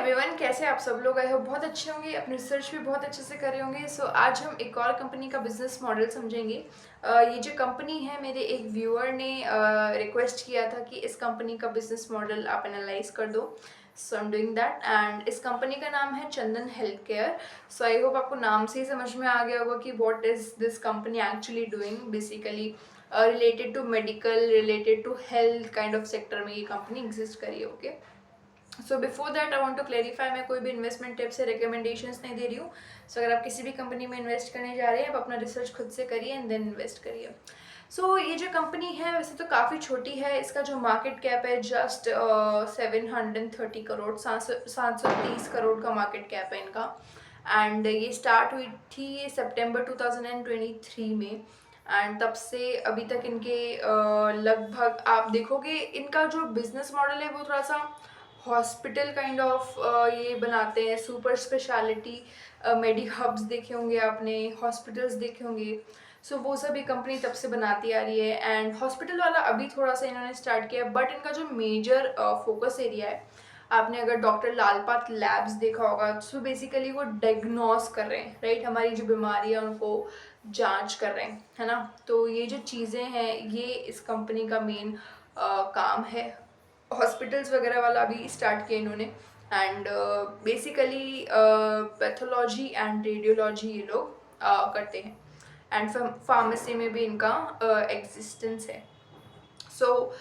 Everyone, कैसे आप सब लोग? आए हो बहुत अच्छे होंगे, अपनी रिसर्च भी बहुत अच्छे से कर रहे होंगे। आज हम एक और कंपनी का बिजनेस मॉडल समझेंगे। ये जो कंपनी है, मेरे एक व्यूअर ने रिक्वेस्ट किया था कि इस कंपनी का बिजनेस मॉडल आप एनालाइज कर दो। So I am doing that and इस कंपनी का नाम है Chandan health care. So I hope आपको नाम से ही समझ में आ गया होगा कि what is this company actually doing. Basically related to medical, related to health kind of sector में ये कंपनी एग्जिस्ट करी है। Okay, so before that I want to clarify, मैं कोई भी इन्वेस्टमेंट टिप्स या रिकमेंडेशंस नहीं दे रही हूँ। सो अगर आप किसी भी कंपनी में इन्वेस्ट करने जा रहे हैं, आप अपना रिसर्च खुद से करिए एंड देन इन्वेस्ट करिए। सो ये जो कंपनी है वैसे तो काफ़ी छोटी है। इसका जो मार्केट कैप है जस्ट 730 करोड़, 730 करोड़ का मार्केट कैप है इनका। एंड ये स्टार्ट हुई थी सितंबर 2023 में। एंड तब से अभी तक इनके लगभग आप देखोगे इनका जो बिजनेस मॉडल है वो थोड़ा सा हॉस्पिटल काइंड ऑफ ये बनाते हैं। सुपर स्पेशलिटी मेडी हब्स देखे होंगे आपने, हॉस्पिटल्स देखे होंगे। सो वो सब ये कंपनी तब से बनाती आ रही है। एंड हॉस्पिटल वाला अभी थोड़ा सा इन्होंने स्टार्ट किया है, बट इनका जो मेजर फोकस एरिया है, आपने अगर डॉक्टर लालपात लैब्स देखा होगा, सो बेसिकली वो डायग्नोस कर रहे हैं, राइट। हमारी जो बीमारी है उनको जांच कर रहे हैं, है ना। तो ये जो चीज़ें हैं ये इस कंपनी का मेन काम है। हॉस्पिटल्स वगैरह वाला अभी स्टार्ट किया इन्होंने। And basically pathology and radiology ये लोग करते हैं। एंड फार्मेसी में भी इनका एग्जिस्टेंस है। सो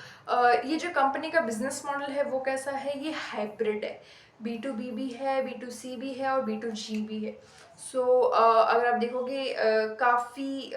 ये जो कंपनी का बिजनेस मॉडल है वो कैसा है, ये हाइब्रिड है। B2B भी है, B2C भी है और B2G भी है। सो अगर आप देखोगे काफ़ी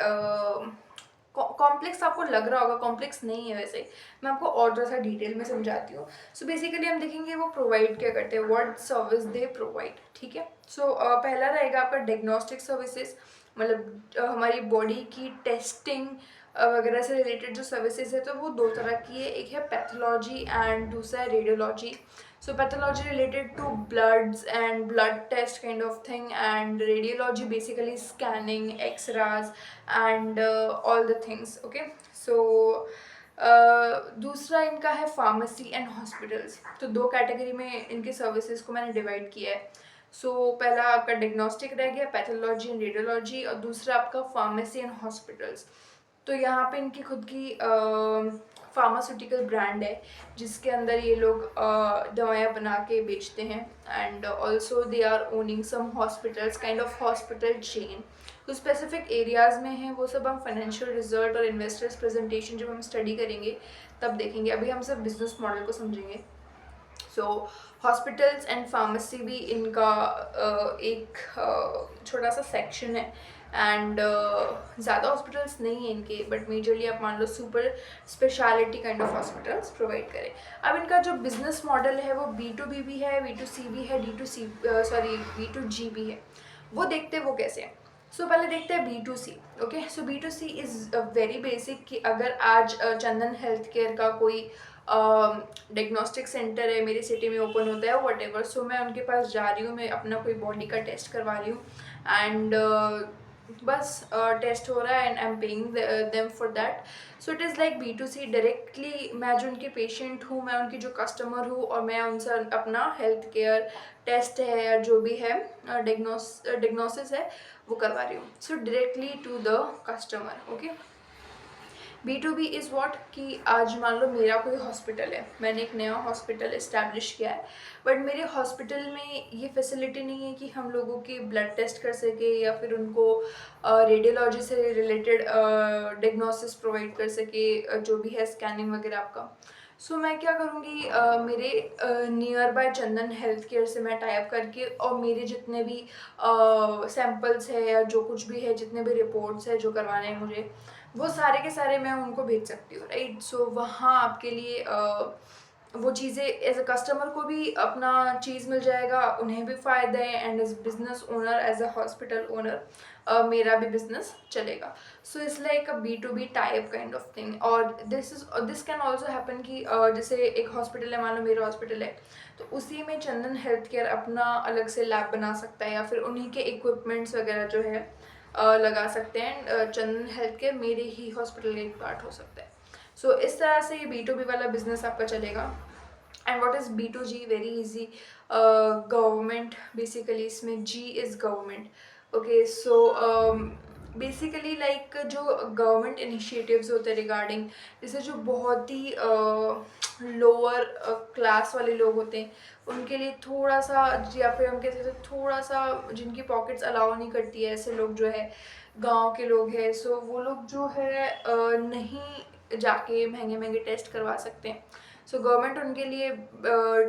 कॉम्प्लेक्स आपको लग रहा होगा, कॉम्प्लेक्स नहीं है वैसे। मैं आपको और थोड़ा सा डिटेल में समझाती हूँ। सो बेसिकली हम देखेंगे वो प्रोवाइड क्या करते हैं, व्हाट सर्विस दे प्रोवाइड, ठीक है। सो पहला रहेगा आपका डायग्नोस्टिक सर्विसेज, मतलब हमारी बॉडी की टेस्टिंग वगैरह से रिलेटेड जो सर्विसेज है तो वो दो तरह की है। एक है पैथोलॉजी एंड दूसरा है radiology. So pathology related to bloods and blood test kind of thing, and radiology basically scanning, x-rays and all the things. Okay, so दूसरा इनका है फार्मेसी एंड हॉस्पिटल्स। तो दो कैटेगरी में इनके सर्विसेज को मैंने डिवाइड किया है। सो पहला आपका डिग्नोस्टिक रह गया, पैथोलॉजी एंड रेडियोलॉजी, और दूसरा आपका फार्मेसी एंड हॉस्पिटल्स। तो यहाँ पे इनकी खुद की फार्मास्यूटिकल ब्रांड है जिसके अंदर ये लोग दवाइयाँ बना के बेचते हैं। And also they are owning some hospitals, kind of hospital chain. कुछ स्पेसिफिक एरियाज़ में है, वो सब हम फाइनेंशियल रिजल्ट और इन्वेस्टर्स प्रेजेंटेशन जब हम स्टडी करेंगे तब देखेंगे। अभी हम सब बिजनेस मॉडल को समझेंगे। सो हॉस्पिटल्स एंड फार्मेसी भी इनका एक छोटा सा सेक्शन है। एंड ज़्यादा हॉस्पिटल्स नहीं है इनके, बट मेजरली आप मान लो super speciality kind of hospitals provide करें। अब इनका जो बिजनेस मॉडल है वो B2B भी है, B2C भी है, B2G भी है। वो देखते वो कैसे हैं। सो पहले देखते हैं B2C। Okay, so B2C is very basic कि अगर आज चंदन हेल्थ केयर का कोई डायग्नोस्टिक सेंटर है मेरी सिटी में, ओपन होता है वट एवर, सो मैं उनके पास जा रही हूँ, मैं अपना कोई बॉडी का टेस्ट करवा रही हूँ एंड बस टेस्ट हो रहा है and I am paying them for that. So it is like B2C। Directly मैं जो उनके पेशेंट हूँ, मैं उनकी जो कस्टमर हूँ और मैं उनसे अपना हेल्थ केयर टेस्ट है या जो भी है डिग्नोसिस है वो करवा रही हूँ। So directly to the customer. Okay, B2B is what कि आज मान लो मेरा कोई हॉस्पिटल है, मैंने एक नया हॉस्पिटल इस्टेब्लिश किया है, बट मेरे हॉस्पिटल में ये फैसिलिटी नहीं है कि हम लोगों के ब्लड टेस्ट कर सके या फिर उनको रेडियोलॉजी से रिलेटेड डिग्नोसिस प्रोवाइड कर सके, जो भी है स्कैनिंग वगैरह आपका। सो मैं क्या करूँगी, मेरे near by Chandan health care से मैं टाइप करके और मेरे जितने भी सैम्पल्स है या जो कुछ भी है, जितने भी रिपोर्ट्स है जो करवाने हैं मुझे, वो सारे के सारे मैं उनको भेज सकती हूँ, राइट। सो वहाँ आपके लिए वो चीज़ें एज अ कस्टमर को भी अपना चीज़ मिल जाएगा, उन्हें भी फ़ायदा है, and as business owner, as a hospital owner मेरा भी बिजनेस चलेगा। So it's like a B2B type kind of thing. और दिस कैन ऑल्सो हैपन कि जैसे एक हॉस्पिटल है, मान लो मेरा हॉस्पिटल है, तो उसी में चंदन हेल्थ केयर अपना अलग से लैब बना सकता है या फिर उन्हीं के इक्विपमेंट्स वगैरह जो है लगा सकते हैं। चंदन हेल्थ केयर मेरे ही हॉस्पिटल का एक पार्ट हो सकता है। सो इस तरह से ये B2B वाला बिजनेस आपका चलेगा। And what is B2G? Very easy, government basically, इसमें G is government. Okay, so basically like जो गवर्नमेंट इनिशिएटिव्स होते हैं रिगार्डिंग, जैसे जो बहुत ही लोअर क्लास वाले लोग होते हैं उनके लिए थोड़ा सा, या फिर हम कह सकते हैं थोड़ा सा जिनकी पॉकेट्स अलाउ नहीं करती है, ऐसे लोग जो है गांव के लोग हैं, सो वो लोग जो है नहीं जाके महंगे महंगे टेस्ट करवा सकते हैं. सो गवर्नमेंट उनके लिए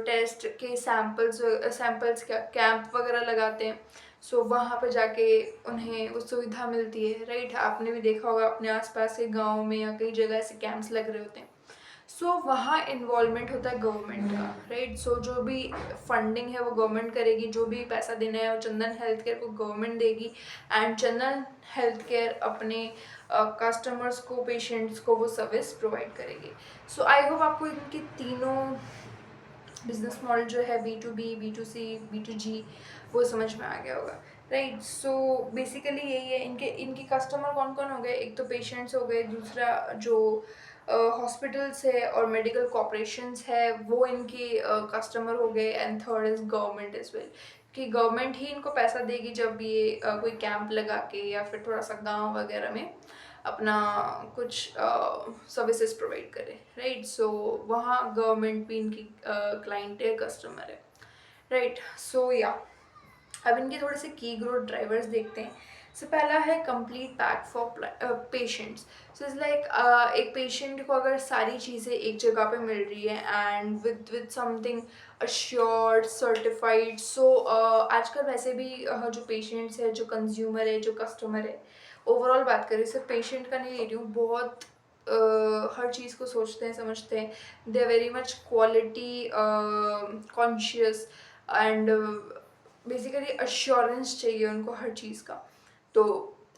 टेस्ट के सैम्पल्स का कैंप वगैरह लगाते हैं. सो वहाँ पर जाके उन्हें वो सुविधा मिलती है, राइट. आपने भी देखा होगा अपने आसपास के गाँव में या कई जगह ऐसे कैंप्स लग रहे होते हैं. सो वहाँ इन्वॉल्वमेंट होता है गवर्नमेंट का, राइट. सो जो भी फंडिंग है वो गवर्नमेंट करेगी, जो भी पैसा देना है वो चंदन हेल्थ केयर को गवर्नमेंट देगी, एंड चंदन हेल्थ केयर अपने कस्टमर्स को, पेशेंट्स को वो सर्विस प्रोवाइड करेगी. सो आई होप आपको इनके तीनों बिजनेस मॉडल जो है B2B, B2C, B2G, वो समझ में आ गया होगा, राइट. सो बेसिकली यही है. इनके इनके कस्टमर कौन कौन हो गए? एक तो पेशेंट्स हो गए, दूसरा जो हॉस्पिटल्स है और मेडिकल कॉर्पोरेशंस है वो इनके कस्टमर हो गए, and third is government is well, कि गवर्नमेंट ही इनको पैसा देगी जब ये कोई कैंप लगा के या फिर थोड़ा सा गांव वगैरह में अपना कुछ सर्विसेज प्रोवाइड करे, राइट. सो वहाँ गवर्नमेंट भी इनकी क्लाइंट है, कस्टमर है, राइट. सो या अब इनके थोड़े से की ग्रोथ ड्राइवर्स देखते हैं. so पहला है complete pack for patients. So is like एक पेशेंट को अगर सारी चीज़ें एक जगह पे मिल रही है and with something assured, certified. So आजकल वैसे भी जो पेशेंट्स है, जो कंज्यूमर है, जो कस्टमर है, ओवरऑल बात करें, सिर्फ पेशेंट का नहीं ले रही हूँ, बहुत हर चीज़ को सोचते हैं, समझते हैं. They are very much quality conscious, and basically assurance चाहिए उनको हर चीज़ का. तो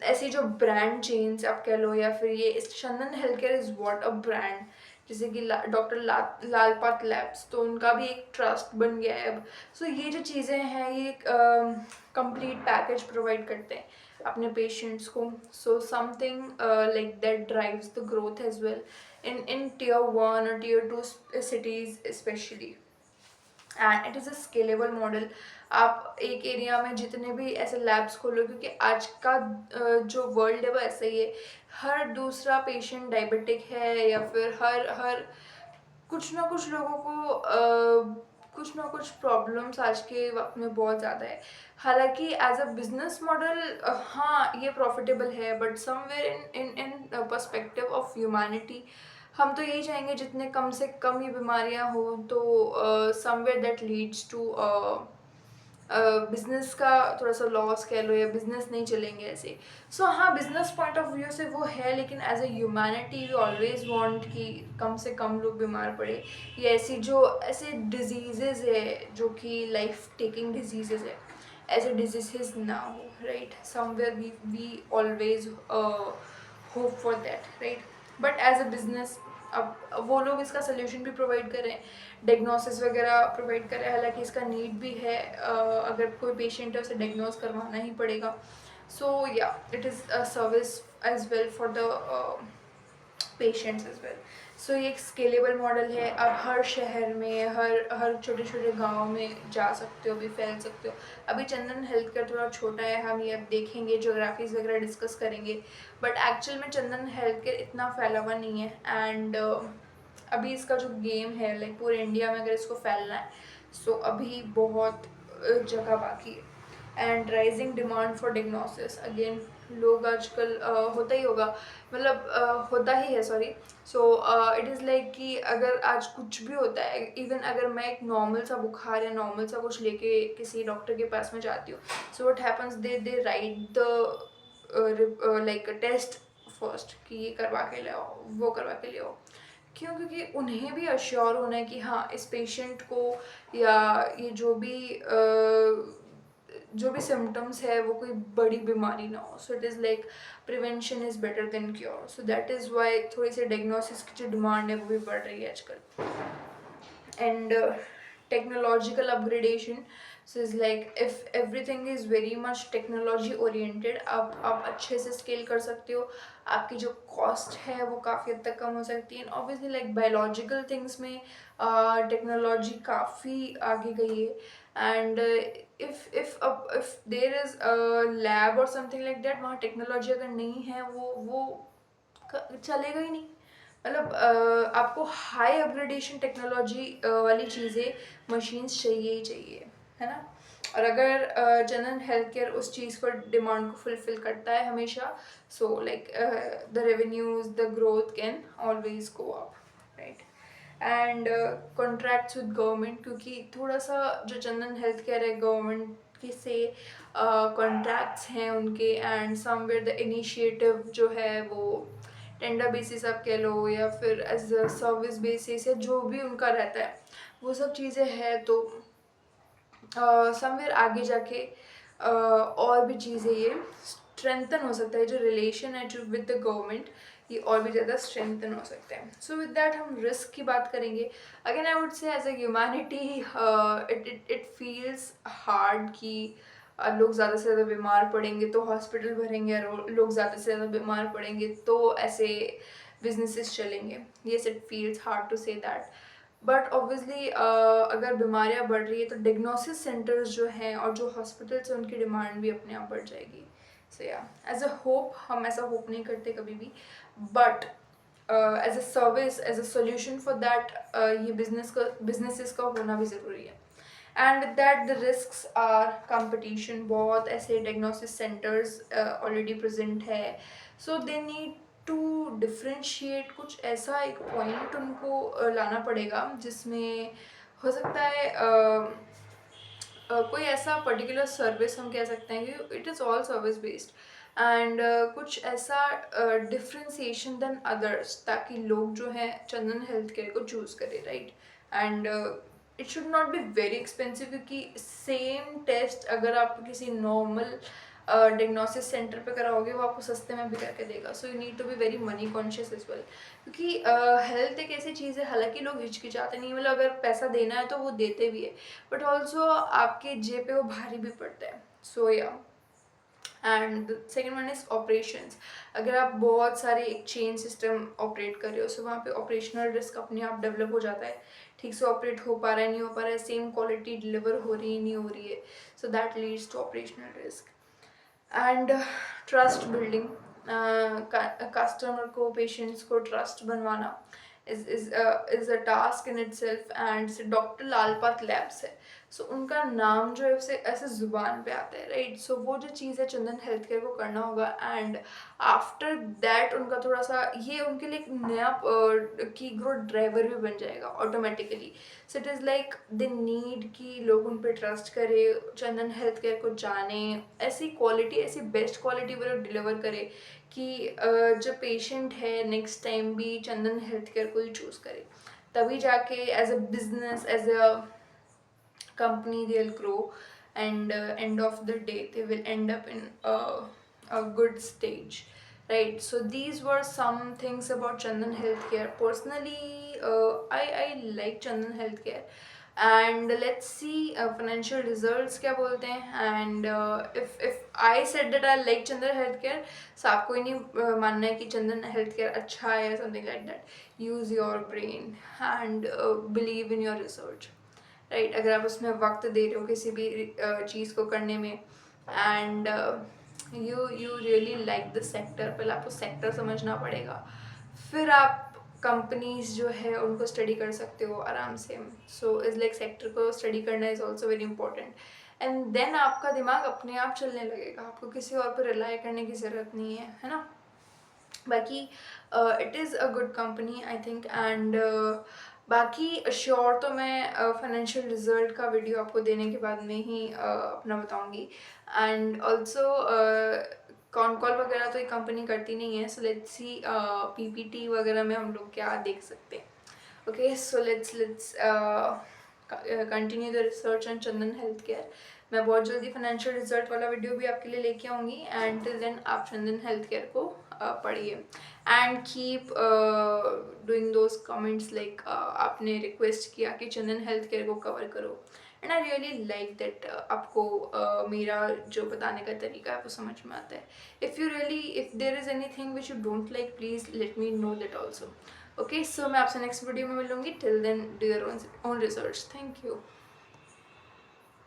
ऐसी जो ब्रांड चेन्स आप कह लो, या फिर ये Chandan health care is what a brand. जैसे कि डॉक्टर लालपात लैब्स, तो उनका भी एक ट्रस्ट बन गया है अब. सो ये जो चीज़ें हैं ये कंप्लीट पैकेज प्रोवाइड करते हैं अपने पेशेंट्स को. So something like that drives the growth as well in tier 1 और tier 2 cities specially. And it is a scalable model. आप एक एरिया में जितने भी ऐसे लैब्स खोलो, क्योंकि आज का जो वर्ल्ड है वो ऐसा ही है. हर दूसरा पेशेंट डायबिटिक है, या फिर हर हर कुछ ना कुछ लोगों को कुछ ना कुछ प्रॉब्लम्स आज के वक्त में बहुत ज़्यादा है. हालांकि एज अ बिजनेस मॉडल हाँ ये प्रॉफिटेबल है, but somewhere in in in perspective of humanity हम तो यही चाहेंगे जितने कम से कम ही बीमारियां हो. तो somewhere that leads to business का थोड़ा सा लॉस कह लो, या बिजनेस नहीं चलेंगे ऐसे. सो हाँ, बिजनेस पॉइंट ऑफ व्यू से वो है, लेकिन as a humanity we always want कि कम से कम लोग बीमार पड़े. ये ऐसी जो ऐसे डिजीजेज है जो कि लाइफ टेकिंग डिजीजेज है, ऐसे डिजीजेज ना हो, right. Somewhere we always hope for that, right. But as a business अब वो लोग इसका सोल्यूशन भी प्रोवाइड करें, डायग्नोसिस वगैरह प्रोवाइड करें. हालांकि इसका नीड भी है, अगर कोई पेशेंट है उसे डायग्नोस करवाना ही पड़ेगा. सो या it is a service as well for the patients as well. So ये एक स्केलेबल मॉडल है. आप हर शहर में, हर हर छोटे छोटे गाँव में जा सकते हो, भी फैल सकते हो. अभी चंदन हेल्थ केयर थोड़ा छोटा है, हम ये अब देखेंगे, जोग्राफीज वगैरह डिस्कस करेंगे. बट एक्चुअल में चंदन हेल्थ केयर इतना फैला हुआ नहीं है. एंड अभी इसका जो गेम है, लाइक पूरे इंडिया में अगर इसको फैलना है, सो अभी बहुत जगह बाकी है. And rising demand for diagnosis, again लोग आजकल होता ही होगा, मतलब होता ही है, sorry. So it is like कि अगर आज कुछ भी होता है, इवन अगर मैं एक नॉर्मल सा बुखार या नॉर्मल सा कुछ लेके किसी डॉक्टर के पास में जाती हूँ, so what happens, they write the like test first, कि ये करवा के ले आओ, वो करवा के ले आओ. क्यों? क्योंकि उन्हें भी अश्योर होना है कि हाँ इस पेशेंट को, या ये जो भी सिम्टम्स है वो कोई बड़ी बीमारी ना हो. सो it is like prevention is better than cure. So that is why थोड़ी सी डायग्नोसिस की जो डिमांड है वो भी बढ़ रही है आजकल. And technological upgradation, so it's like if everything is very much technology oriented, आप अच्छे से स्केल कर सकते हो. आपकी जो कॉस्ट है वो काफ़ी हद तक कम हो सकती है. ऑब्वियसली लाइक बायोलॉजिकल थिंग्स में टेक्नोलॉजी काफ़ी आगे गई है and if there is a lab और समथिंग लाइक दैट, वहाँ टेक्नोलॉजी अगर नहीं है वो चलेगा ही नहीं। मतलब आपको हाई अपग्रेडेशन टेक्नोलॉजी वाली चीज़ें मशीन्स चाहिए ही चाहिए, है ना। और अगर जनरल हेल्थ केयर उस चीज़ को डिमांड को फुलफिल करता है हमेशा, so like the revenues the growth can always go up, right. And contracts with government, क्योंकि थोड़ा सा जो जनरल हेल्थ केयर है गवर्नमेंट के से कॉन्ट्रैक्ट्स हैं उनके, एंड समवेयर द इनिशिएटिव जो है वो टेंडर बेसिस आप कह लो या फिर एज अ सर्विस बेसिस या जो भी उनका रहता है वो सब चीज़ें हैं। तो समवेयर आगे जाके और भी चीज़ें ये स्ट्रेंथन हो सकता है, जो रिलेशन है जो विद द गवर्नमेंट ये और भी ज़्यादा स्ट्रेंथन हो सकता है। सो विद दैट हम रिस्क की बात करेंगे। Again I would say as a humanity it feels hard कि लोग ज़्यादा से ज़्यादा बीमार पड़ेंगे तो हॉस्पिटल भरेंगे, और लोग ज़्यादा से ज़्यादा बीमार पड़ेंगे तो ऐसे बिजनेसेस चलेंगे। Yes, it feels hard to say that, but obviously अगर बीमारियां बढ़ रही है तो डिग्नोसिस सेंटर्स जो हैं और जो हॉस्पिटल्स हैं उनकी डिमांड भी अपने आप बढ़ जाएगी। सो या एज अ होप, हम ऐसा होप नहीं करते कभी भी, but as a service, as a solution for that, ये बिजनेसेस का होना भी ज़रूरी है। And with that the risk are competition, बहुत ऐसे डायग्नोसिस सेंटर्स ऑलरेडी प्रेजेंट है, so they need to differentiate. कुछ ऐसा एक पॉइंट उनको लाना पड़ेगा जिसमें हो सकता है कोई ऐसा पर्टिकुलर सर्विस हम कह सकते हैं कि it is all service based, and कुछ ऐसा डिफ्रेंसिएशन देन अदर्स, ताकि लोग जो हैं चंदन हेल्थ केयर को चूज़ करें, right. And it should not be very expensive, क्योंकि सेम टेस्ट अगर आप किसी नॉर्मल डिग्नोसिस सेंटर पे कराओगे वो आपको सस्ते में भी करके देगा। So you need to be very money conscious as well, क्योंकि हेल्थ एक ऐसी चीज़ है, हालांकि लोग हिचकिचाते नहीं, मतलब अगर पैसा देना है तो वो देते भी है, बट ऑल्सो आपके जेब पे वो भारी भी पड़ता है। सो या, and second one is operations. अगर आप बहुत सारे एक चेन सिस्टम ऑपरेट कर रहे हो, सो वहाँ पे ऑपरेशनल रिस्क अपने आप डेवलप हो जाता है, ठीक से ऑपरेट हो पा रहा है नहीं हो पा रहा है, सेम क्वालिटी डिलीवर हो रही है नहीं हो रही है, so that leads to operational risk. And trust building, customer को, पेशेंट्स को ट्रस्ट बनवाना is a task in itself. And doctor Lal Path labs है, सो उनका नाम जो है उसे ऐसे जुबान पे आता है, राइट। सो वो जो चीज़ है चंदन हेल्थ केयर को करना होगा, एंड आफ्टर दैट उनका थोड़ा सा ये उनके लिए एक नया की ग्रोथ ड्राइवर भी बन जाएगा automatically. So it is like they need कि लोग उन पर ट्रस्ट करें, चंदन हेल्थ केयर को जाने, ऐसी क्वालिटी, ऐसी बेस्ट क्वालिटी वो लोग डिलीवर करे कि जो पेशेंट है नेक्स्ट टाइम भी चंदन हेल्थ केयर को ही चूज़ करे। तभी जाके as a business, as a company they'll grow, and end of the day they will end up in a good stage, right. So these were some things about Chandan Healthcare. Personally, I like Chandan Healthcare, and let's see financial results क्या बोलते हैं। and if I said that I like Chandan Healthcare, so आपको ही नहीं मानना है कि चंदन health care अच्छा है या something like that. Use your brain and believe in your research, right. अगर आप उसमें वक्त दे रहे हो किसी भी चीज़ को करने में, and you really like the sector, पहले आपको सेक्टर समझना पड़ेगा, फिर आप कंपनीज जो है उनको स्टडी कर सकते हो आराम से। सो इज़ लाइक सेक्टर को स्टडी करना is also very important, and then आपका दिमाग अपने आप चलने लगेगा, आपको किसी और पर रिलाई करने की ज़रूरत नहीं है ना। बाकी it is a good company I think. And बाकी श्योर तो मैं फाइनेंशियल रिजल्ट का वीडियो आपको देने के बाद में ही अपना बताऊंगी। एंड ऑल्सो कॉन कॉल वगैरह तो ये कंपनी करती नहीं है, सो लेट्स सी पीपीटी वगैरह में हम लोग क्या देख सकते हैं। Okay, so let's continue the research on Chandan health care. मैं बहुत जल्दी फाइनेंशियल रिजल्ट वाला वीडियो भी आपके लिए लेके आऊँगी, एंड टिल देन आप चंदन हेल्थ केयर को पढ़िए, and keep doing those comments like आपने रिक्वेस्ट किया कि चंदन हेल्थ केयर को कवर करो, and I really like that आपको मेरा जो बताने का तरीका है वो समझ में आता है। If there is anything which you don't like, please let me know that also. Okay, so मैं आपसे नेक्स्ट वीडियो में मिलूंगी। Till then do your own research. Thank you.